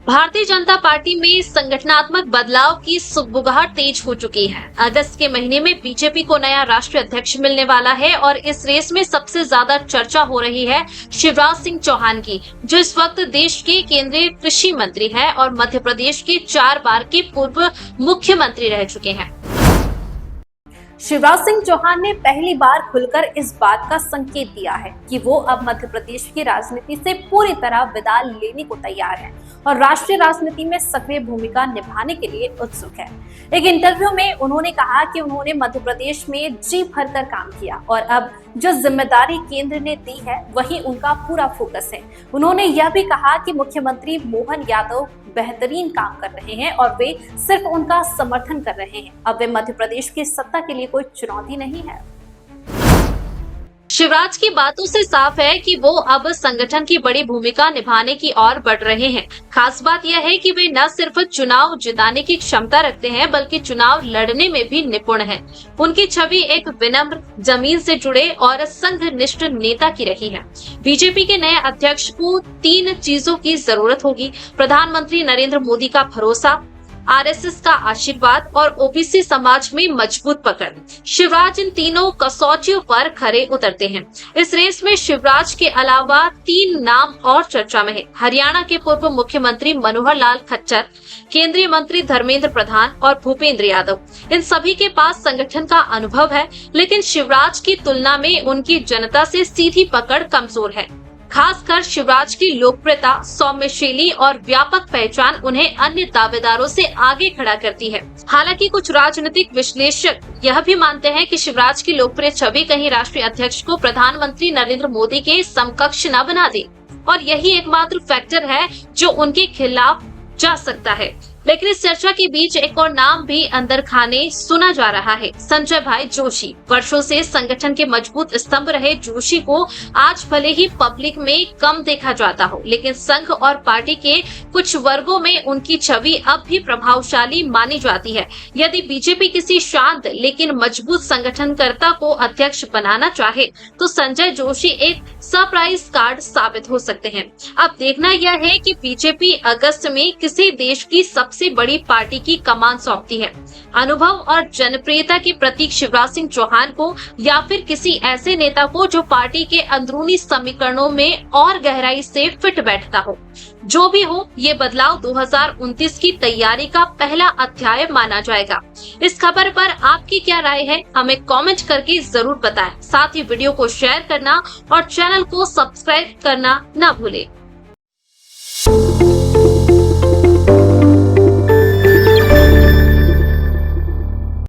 Bharatiya Janata party में संगठनात्मक बदलाव की सुगबुगाहट तेज हो चुकी है। अगस्त के महीने में बीजेपी को नया राष्ट्रीय अध्यक्ष मिलने वाला है और इस रेस में सबसे ज्यादा चर्चा हो रही है शिवराज सिंह चौहान की, जो इस वक्त देश के केंद्रीय कृषि मंत्री है और मध्य प्रदेश के 4 बार के पूर्व मुख्यमंत्री रह चुके हैं। शिवराज सिंह चौहान ने पहली बार खुलकर इस बात का संकेत दिया है कि वो अब मध्य प्रदेश की राजनीति से पूरी तरह विदा लेने को तैयार हैं और राष्ट्रीय राजनीति में सक्रिय भूमिका निभाने के लिए उत्सुक है। एक इंटरव्यू में उन्होंने कहा कि उन्होंने मध्य प्रदेश में जी भरकर काम किया और अब जो जिम्मेदारी केंद्र ने दी है वही उनका पूरा फोकस है। उन्होंने यह भी कहा कि मुख्यमंत्री मोहन यादव बेहतरीन काम कर रहे हैं और वे सिर्फ उनका समर्थन कर रहे हैं। अब वे मध्य प्रदेश की सत्ता के लिए कोई चुनौती नहीं है। शिवराज की बातों से साफ है कि वो अब संगठन की बड़ी भूमिका निभाने की ओर बढ़ रहे हैं। खास बात यह है कि वे न सिर्फ चुनाव जिताने की क्षमता रखते हैं बल्कि चुनाव लड़ने में भी निपुण हैं। उनकी छवि एक विनम्र, जमीन से जुड़े और संघनिष्ठ नेता की रही है। बीजेपी के नए अध्यक्ष को 3 चीजों की जरूरत होगी: प्रधानमंत्री नरेंद्र मोदी का भरोसा, आरएसएस का आशीर्वाद और ओबीसी समाज में मजबूत पकड़। शिवराज इन तीनों कसौटियों पर खरे उतरते हैं। इस रेस में शिवराज के अलावा 3 नाम और चर्चा में है। हरियाणा के पूर्व मुख्यमंत्री मनोहर लाल खट्टर, केंद्रीय मंत्री धर्मेंद्र प्रधान और भूपेंद्र यादव। इन सभी के पास संगठन का अनुभव है, लेकिन शिवराज की तुलना में उनकी जनता से सीधी पकड़ कमजोर है। खासकर शिवराज की लोकप्रियता, सौम्यशीली और व्यापक पहचान उन्हें अन्य दावेदारों से आगे खड़ा करती है। हालांकि कुछ राजनीतिक विश्लेषक यह भी मानते हैं कि शिवराज की लोकप्रिय छवि कहीं राष्ट्रीय अध्यक्ष को प्रधानमंत्री नरेंद्र मोदी के समकक्ष न बना दे और यही एकमात्र फैक्टर है जो उनके खिलाफ जा सकता है। लेकिन इस चर्चा के बीच एक और नाम भी अंदर खाने सुना जा रहा है: संजय भाई जोशी। वर्षों से संगठन के मजबूत स्तंभ रहे जोशी को आज भले ही पब्लिक में कम देखा जाता हो, लेकिन संघ और पार्टी के कुछ वर्गों में उनकी छवि अब भी प्रभावशाली मानी जाती है। यदि बीजेपी किसी शांत लेकिन मजबूत संगठनकर्ता को अध्यक्ष बनाना चाहे तो संजय जोशी एक सरप्राइज कार्ड साबित हो सकते हैं। अब देखना यह है कि बीजेपी अगस्त में किसी देश की सबसे बड़ी पार्टी की कमान सौंपती है: अनुभव और जनप्रियता के प्रतीक शिवराज सिंह चौहान को या फिर किसी ऐसे नेता को जो पार्टी के अंदरूनी समीकरणों में और गहराई से फिट बैठता हो। जो भी हो, ये बदलाव 2029 की तैयारी का पहला अध्याय माना जाएगा। इस खबर पर आपकी क्या राय है, हमें कमेंट करके जरूर बताएं। साथ ही वीडियो को शेयर करना और चैनल को सब्सक्राइब करना न भूलें।